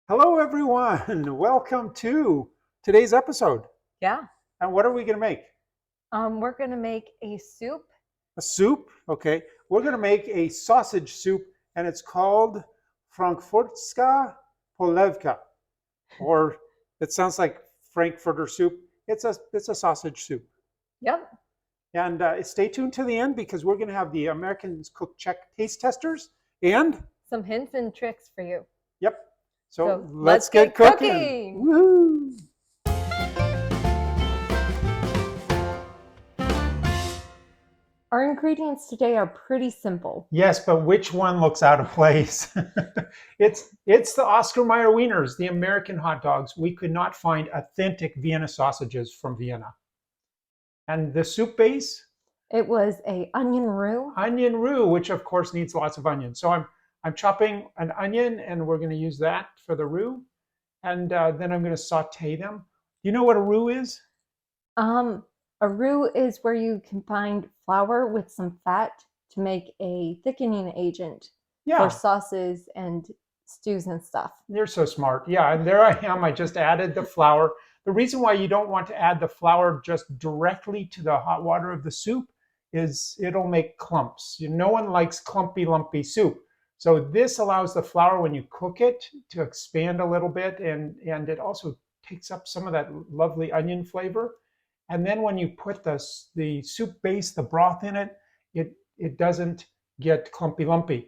Hello, everyone. Welcome to today's episode. Yeah. And what are we going to make? We're gonna make a soup. A soup? Okay. We're going to make a sausage soup, and it's called Frankfurtská Polévka, or it sounds like Frankfurter soup. It's a sausage soup. Yep. And stay tuned to the end because we're going to have the Americans Cook Czech taste testers and Some hints and tricks for you. yep. So So let's let's get get cooking. cooking. Woohoo! Our ingredients today are pretty simple. Yes, but which one looks out of place? It's the Oscar Mayer wieners, the American hot dogs. We could not find authentic Vienna sausages from Vienna. And the soup base, It was a onion roux. onion roux, which of course needs lots of onion. So I'm chopping an onion, and we're going to use that for the roux. And then I'm going to saute them. Do you know what a roux is? A roux is where you combine flour with some fat to make a thickening agent Yeah, for sauces and stews and stuff. you're so smart. Yeah, and there I am. I just added the flour. The reason why you don't want to add the flour just directly to the hot water of the soup is it'll make clumps. No one likes clumpy, lumpy soup. So this allows the flour, when you cook it, to expand a little bit, and it also takes up some of that lovely onion flavor. And then when you put the soup base, the broth in it, it doesn't get clumpy, lumpy.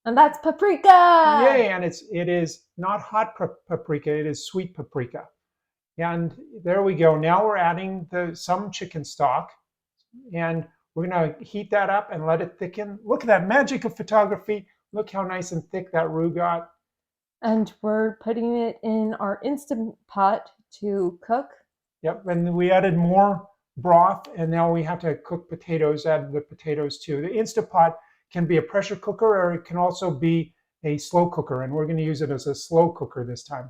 And that's paprika! Yay! And it is not hot paprika, it is sweet paprika. And there we go. Now we're adding some chicken stock, and we're going to heat that up and let it thicken. Look at that magic of photography. Look how nice and thick that roux got. And we're putting it in our Instant Pot to cook. Yep, and we added more broth, and now we have to cook potatoes, add the potatoes too. The Instant Pot can be a pressure cooker, or it can also be a slow cooker, and we're going to use it as a slow cooker this time.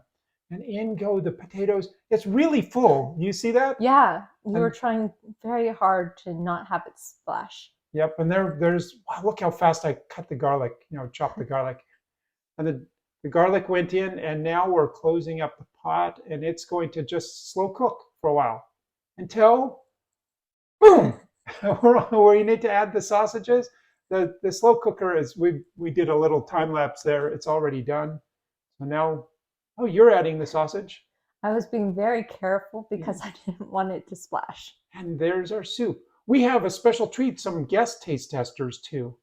And in go the potatoes. It's really full. You see that? Yeah, we were trying very hard to not have it splash. Yep, and there's, wow, look how fast I cut the garlic, chop the garlic. And the garlic went in, and now we're closing up the pot, and it's going to just slow cook for a while until, boom, where you need to add the sausages. The slow cooker is, we did a little time lapse there. It's already done. So now, oh, you're adding the sausage. I was being very careful because I didn't want it to splash. And there's our soup. We have a special treat, some guest taste testers too.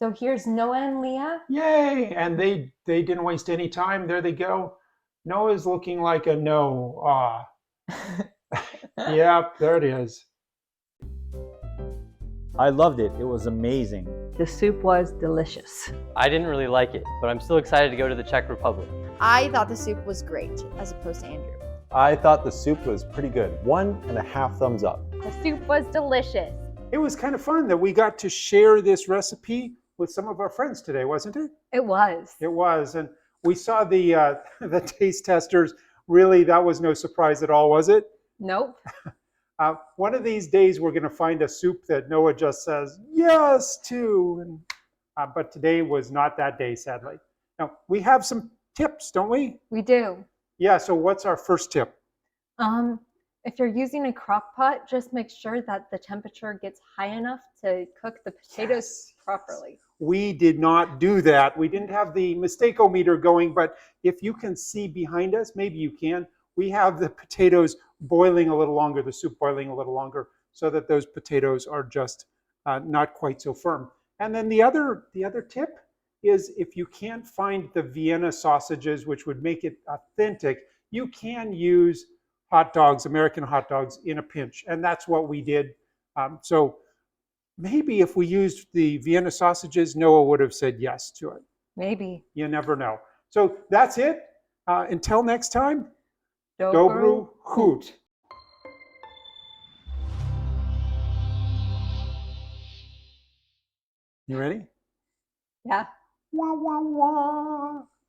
So here's Noah and Leah. Yay! And they didn't waste any time. There they go. Noah's looking like a no. Ah. Yep, there it is. I loved it. It was amazing. The soup was delicious. I didn't really like it, but I'm still excited to go to the Czech Republic. I thought the soup was great, as opposed to Andrew. I thought the soup was pretty good. 1.5 thumbs up. The soup was delicious. It was kind of fun that we got to share this recipe with some of our friends today, wasn't it? It was. It was, and we saw the the taste testers. Really, that was no surprise at all, was it? Nope. One of these days, we're going to find a soup that Noah just says yes to, and but today was not that day, sadly. Now we have some tips, don't we? We do. Yeah. So what's our first tip? If you're using a crock pot, just make sure that the temperature gets high enough to cook the potatoes properly. We did not do that. We didn't have the mistake-o-meter going, but if you can see behind us, maybe you can, we have the potatoes boiling a little longer, the soup boiling a little longer, so that those potatoes are just not quite so firm. And then the other tip is, if you can't find the Vienna sausages, which would make it authentic, you can use hot dogs, American hot dogs, in a pinch. And that's what we did. So maybe if we used the Vienna sausages, Noah would have said yes to it. Maybe. You never know. So that's it. Until next time, Dobru Hoot. You ready? Yeah. Wah, wah, wah.